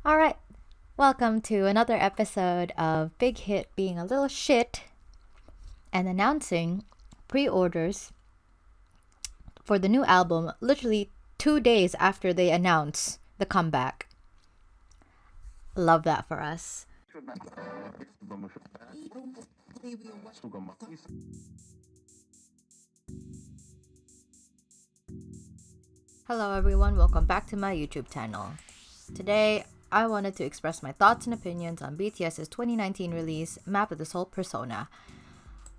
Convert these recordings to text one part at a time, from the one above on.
Alright, welcome to another episode of Big Hit being a little shit and announcing pre-orders for the new album literally 2 days after they announce the comeback. Love that for us. Hello everyone, welcome back to my YouTube channel. Today, I wanted to express my thoughts and opinions on BTS's 2019 release, Map of the Soul Persona.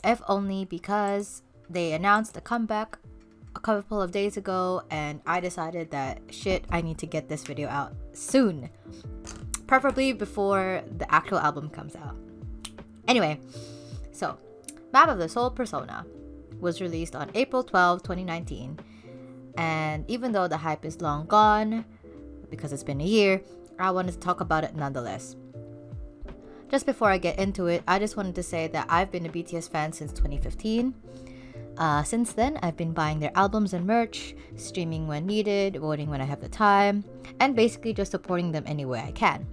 If only because they announced the comeback a couple of days ago and I decided that I need to get this video out soon. Preferably before the actual album comes out. Anyway, so Map of the Soul Persona was released on April 12, 2019. And even though the hype is long gone, because it's been a year, I wanted to talk about it nonetheless. Just before I get into it, I just wanted to say that I've been a BTS fan since 2015. Since then, I've been buying their albums and merch, streaming when needed, voting when I have the time, and basically just supporting them any way I can.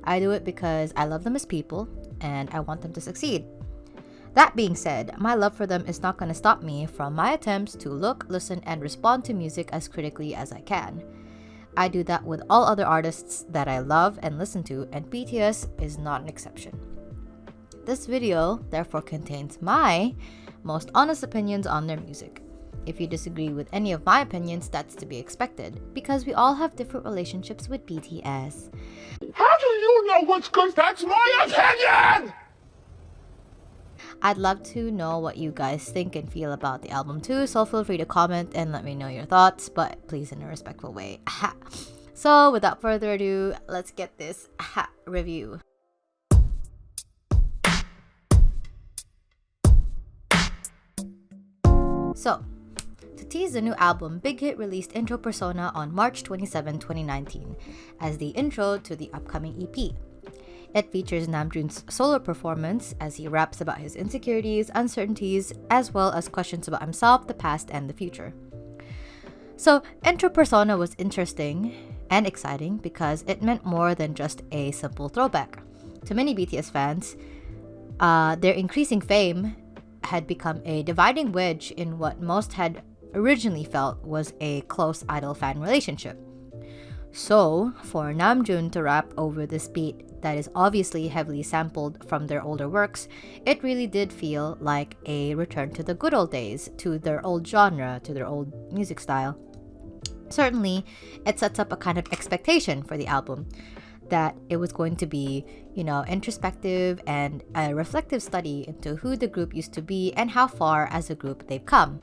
I do it because I love them as people, and I want them to succeed. That being said, my love for them is not going to stop me from my attempts to look, listen, and respond to music as critically as I can. I do that with all other artists that I love and listen to, and BTS is not an exception. This video therefore contains my most honest opinions on their music. If you disagree with any of my opinions, that's to be expected, because we all have different relationships with BTS. How do you know what's good? That's my opinion! I'd love to know what you guys think and feel about the album too, so feel free to comment and let me know your thoughts, but please in a respectful way. So without further ado, let's get this review. So, to tease the new album, Big Hit released Intro Persona on March 27, 2019 as the intro to the upcoming EP. It features Namjoon's solo performance as he raps about his insecurities, uncertainties, as well as questions about himself, the past, and the future. So, Intro Persona was interesting and exciting because it meant more than just a simple throwback. To many BTS fans, their increasing fame had become a dividing wedge in what most had originally felt was a close idol-fan relationship. So, for Namjoon to rap over this beat that is obviously heavily sampled from their older works, it really did feel like a return to the good old days, to their old genre, to their old music style. Certainly, it sets up a kind of expectation for the album that it was going to be, introspective and a reflective study into who the group used to be and how far as a group they've come.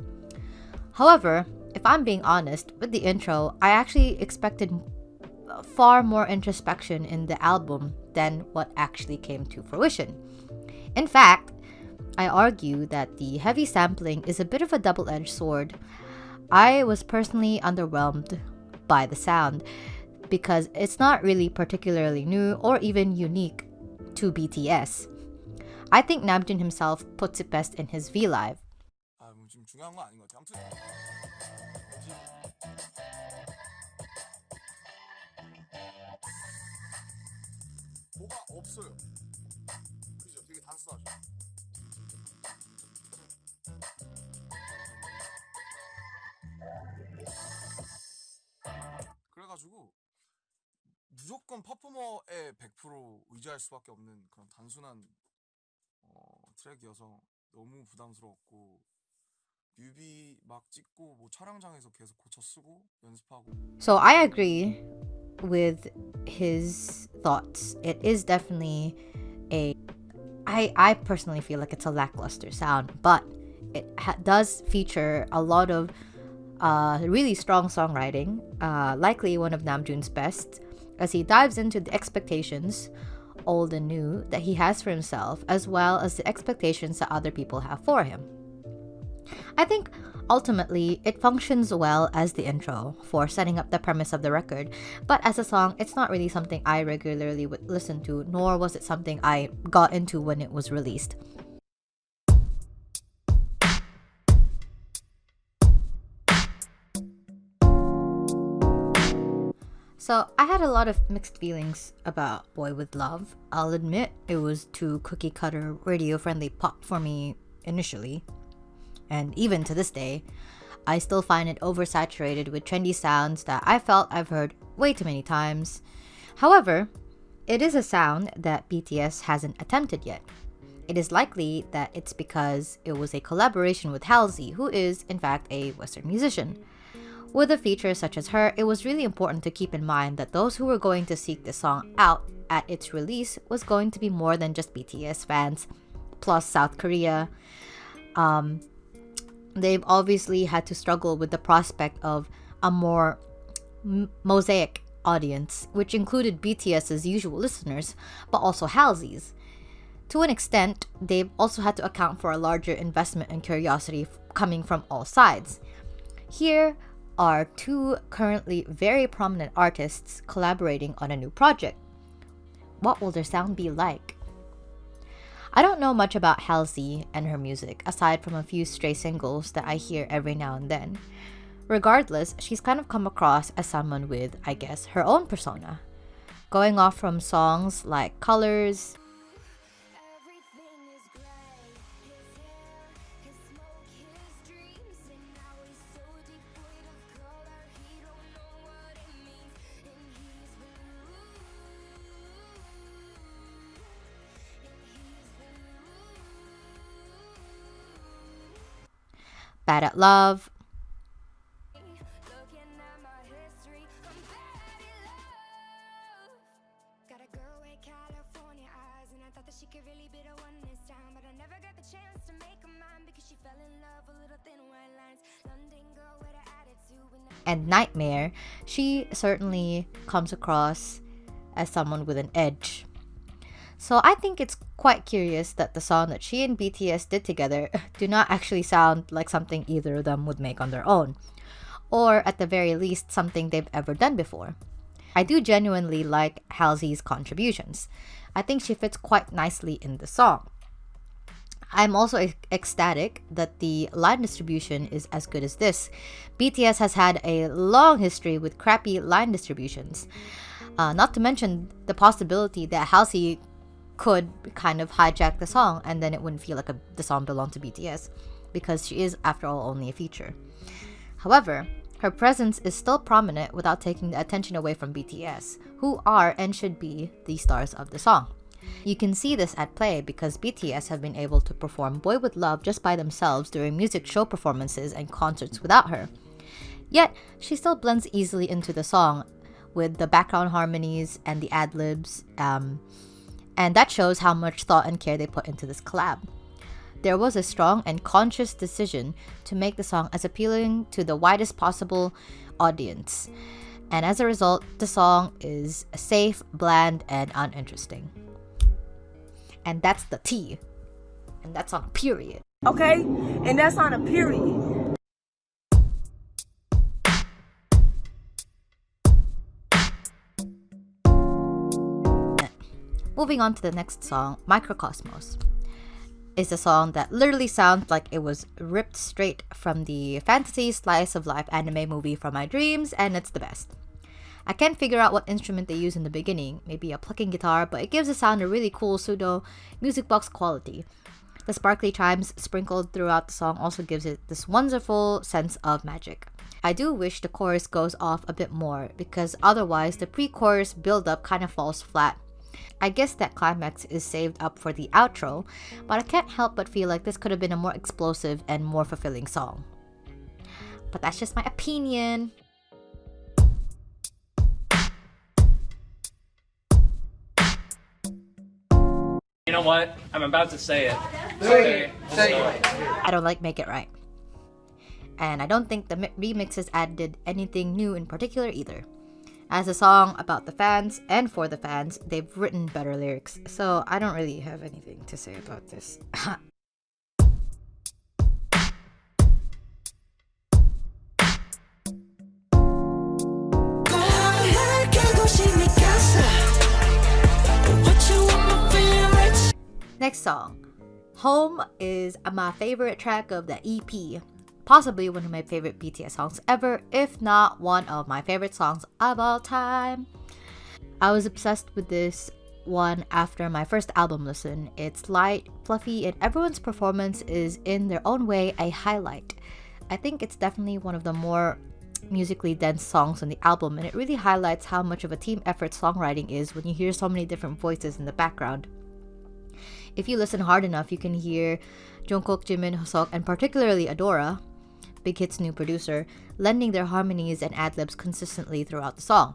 However, if I'm being honest, with the intro, I actually expected far more introspection in the album than what actually came to fruition. In fact, I argue that the heavy sampling is a bit of a double-edged sword. I was personally underwhelmed by the sound because it's not really particularly new or even unique to BTS. I think Namjoon himself puts it best in his V-Live. 뭐가 없어요. 그죠? 되게 단순하죠. 그래가지고 무조건 퍼포머에 100% 의지할 수밖에 없는 그런 단순한 트랙이어서 너무 부담스러웠고 뮤비 막 찍고 뭐 촬영장에서 계속 고쳐 쓰고 연습하고. So I agree with his thoughts. It is definitely I personally feel like it's a lackluster sound, but it does feature a lot of really strong songwriting, likely one of Namjoon's best, as he dives into the expectations, old and new, that he has for himself, as well as the expectations that other people have for him. I think ultimately it functions well as the intro for setting up the premise of the record, but as a song, it's not really something I regularly would listen to, nor was it something I got into when it was released. So I had a lot of mixed feelings about Boy With Love. I'll admit it was too cookie cutter radio friendly pop for me initially. And even to this day, I still find it oversaturated with trendy sounds that I felt I've heard way too many times. However, it is a sound that BTS hasn't attempted yet. It is likely that it's because it was a collaboration with Halsey, who is, in fact, a Western musician. With a feature such as her, it was really important to keep in mind that those who were going to seek the song out at its release was going to be more than just BTS fans, plus South Korea. They've obviously had to struggle with the prospect of a more mosaic audience, which included BTS's usual listeners, but also Halsey's. To an extent, they've also had to account for a larger investment and curiosity coming from all sides. Here are two currently very prominent artists collaborating on a new project. What will their sound be like? I don't know much about Halsey and her music, aside from a few stray singles that I hear every now and then. Regardless, she's kind of come across as someone with, I guess, her own persona. Going off from songs like Colors, Bad at Love, and Nightmare, she certainly comes across as someone with an edge. So I think it's quite curious that the song that she and BTS did together do not actually sound like something either of them would make on their own, or at the very least something they've ever done before. I do genuinely like Halsey's contributions. I think she fits quite nicely in the song. I'm also ecstatic that the line distribution is as good as this. BTS has had a long history with crappy line distributions. Not to mention the possibility that Halsey could kind of hijack the song and then it wouldn't feel like the song belonged to BTS, because she is, after all, only a feature. However, her presence is still prominent without taking the attention away from BTS, who are and should be the stars of the song. You can see this at play because BTS have been able to perform Boy With Love just by themselves during music show performances and concerts without her. Yet, she still blends easily into the song with the background harmonies and the ad-libs, and that shows how much thought and care they put into this collab. There was a strong and conscious decision to make the song as appealing to the widest possible audience. And as a result, the song is safe, bland, and uninteresting. And that's the T. And that's on a period. Okay? And that's on a period. Moving on to the next song, Microcosms, is a song that literally sounds like it was ripped straight from the fantasy slice of life anime movie From My Dreams, and it's the best. I can't figure out what instrument they use in the beginning, maybe a plucking guitar, but it gives the sound a really cool pseudo music box quality. The sparkly chimes sprinkled throughout the song also gives it this wonderful sense of magic. I do wish the chorus goes off a bit more, because otherwise the pre-chorus build-up kind of falls flat. I guess that climax is saved up for the outro, but I can't help but feel like this could have been a more explosive and more fulfilling song. But that's just my opinion. You know what? I'm about to say it. Say it. I don't like Make It Right. And I don't think the remixes added anything new in particular either. As a song about the fans and for the fans, they've written better lyrics, so I don't really have anything to say about this. Next song. Home is my favorite track of the EP. possibly one of my favorite BTS songs ever, if not one of my favorite songs of all time. I was obsessed with this one after my first album listen. It's light, fluffy, and everyone's performance is in their own way a highlight. I think it's definitely one of the more musically dense songs on the album, and it really highlights how much of a team effort songwriting is when you hear so many different voices in the background. If you listen hard enough, you can hear Jungkook, Jimin, Hoseok, and particularly Adora, Big Hit's new producer, lending their harmonies and ad-libs consistently throughout the song.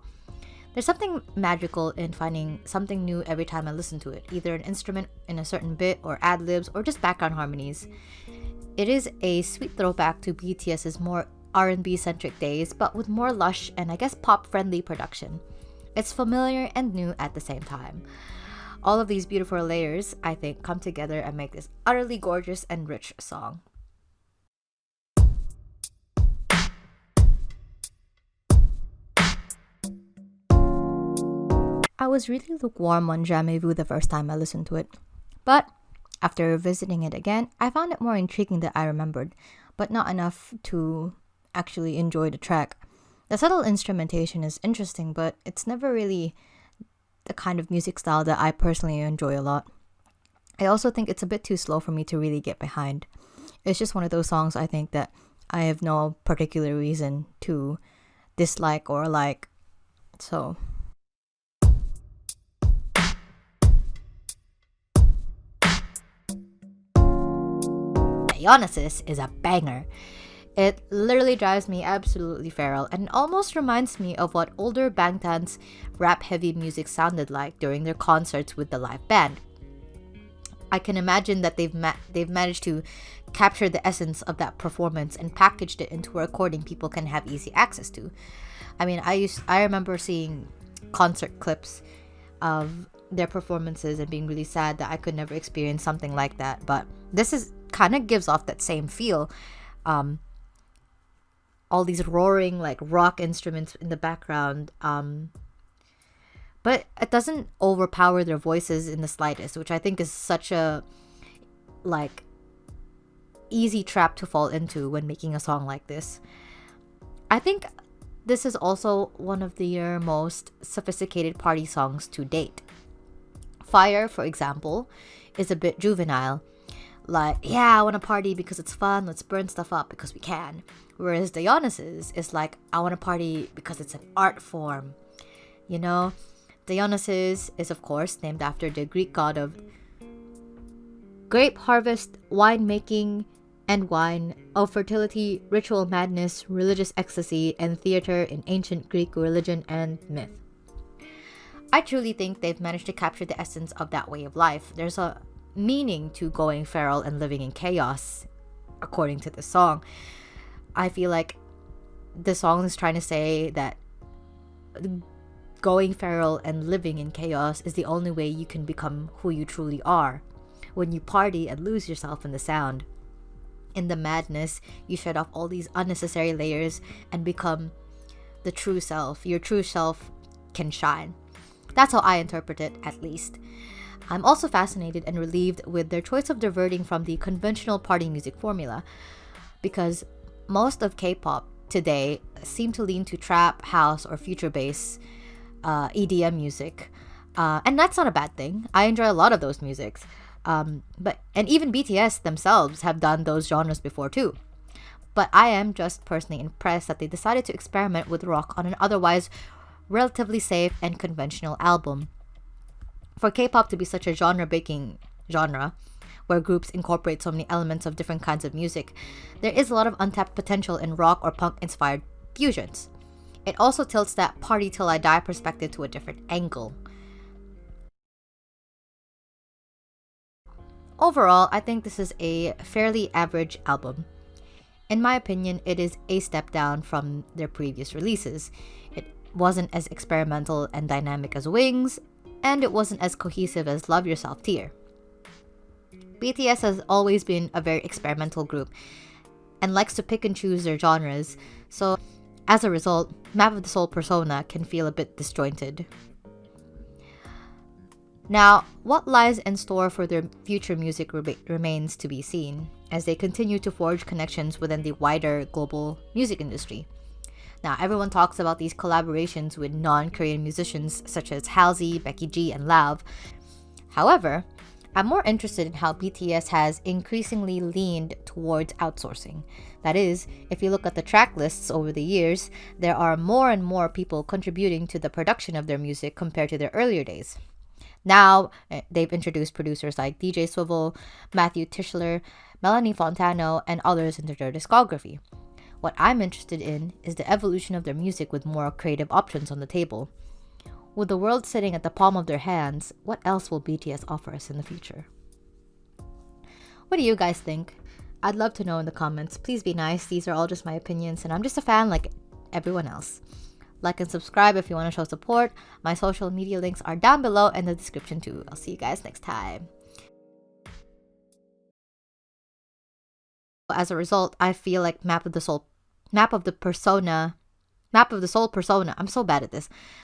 There's something magical in finding something new every time I listen to it, either an instrument in a certain bit or ad-libs or just background harmonies. It is a sweet throwback to BTS's more R&B centric days, but with more lush and I guess pop-friendly production. It's familiar and new at the same time. All of these beautiful layers, I think, come together and make this utterly gorgeous and rich song. I was really lukewarm on Jamais Vu the first time I listened to it, but after revisiting it again, I found it more intriguing than I remembered, but not enough to actually enjoy the track. The subtle instrumentation is interesting, but it's never really the kind of music style that I personally enjoy a lot. I also think it's a bit too slow for me to really get behind. It's just one of those songs I think that I have no particular reason to dislike or like, so... Dionysus is a banger. It literally drives me absolutely feral and almost reminds me of what older Bangtan's rap-heavy music sounded like during their concerts with the live band. I can imagine that they've managed to capture the essence of that performance and packaged it into a recording people can have easy access to. I mean, I remember seeing concert clips of their performances and being really sad that I could never experience something like that, but this is kind of gives off that same feel. All these roaring like rock instruments in the background, but it doesn't overpower their voices in the slightest, which I think is such a like easy trap to fall into when making a song like this. I think this is also one of their most sophisticated party songs to date. Fire, for example, is a bit juvenile. Like, yeah, I want to party because it's fun, let's burn stuff up because we can. Whereas Dionysus is like, I want to party because it's an art form. You know, Dionysus is of course named after the Greek god of grape harvest, winemaking, and wine, of fertility, ritual madness, religious ecstasy, and theater in ancient Greek religion and myth. I truly think they've managed to capture the essence of that way of life. There's a meaning to going feral and living in chaos, according to the song. I feel like the song is trying to say that going feral and living in chaos is the only way you can become who you truly are. When you party and lose yourself in the sound, in the madness, you shed off all these unnecessary layers and become the true self. Your true self can shine. That's how I interpret it, at least. I'm also fascinated and relieved with their choice of diverting from the conventional party music formula, because most of K-pop today seem to lean to trap, house, or future bass, EDM music, and that's not a bad thing. I enjoy a lot of those musics, and even BTS themselves have done those genres before too. But I am just personally impressed that they decided to experiment with rock on an otherwise relatively safe and conventional album. For K-pop to be such a genre-breaking genre, where groups incorporate so many elements of different kinds of music, there is a lot of untapped potential in rock or punk-inspired fusions. It also tilts that party till I die perspective to a different angle. Overall, I think this is a fairly average album. In my opinion, it is a step down from their previous releases. It wasn't as experimental and dynamic as Wings, and it wasn't as cohesive as Love Yourself tier. BTS has always been a very experimental group and likes to pick and choose their genres, so as a result, Map of the Soul persona can feel a bit disjointed. Now, what lies in store for their future music remains to be seen. as they continue to forge connections within the wider global music industry. Now, everyone talks about these collaborations with non-Korean musicians such as Halsey, Becky G, and Lauv. However, I'm more interested in how BTS has increasingly leaned towards outsourcing. That is, if you look at the track lists over the years, there are more and more people contributing to the production of their music compared to their earlier days. Now, they've introduced producers like DJ Swivel, Matthew Tischler, Melanie Fontano, and others into their discography. What I'm interested in is the evolution of their music with more creative options on the table. With the world sitting at the palm of their hands, what else will BTS offer us in the future? What do you guys think? I'd love to know in the comments. Please be nice. These are all just my opinions, and I'm just a fan like everyone else. Like and subscribe if you want to show support. My social media links are down below in the description too. I'll see you guys next time. As a result, I feel like Map of the Soul persona. I'm so bad at this.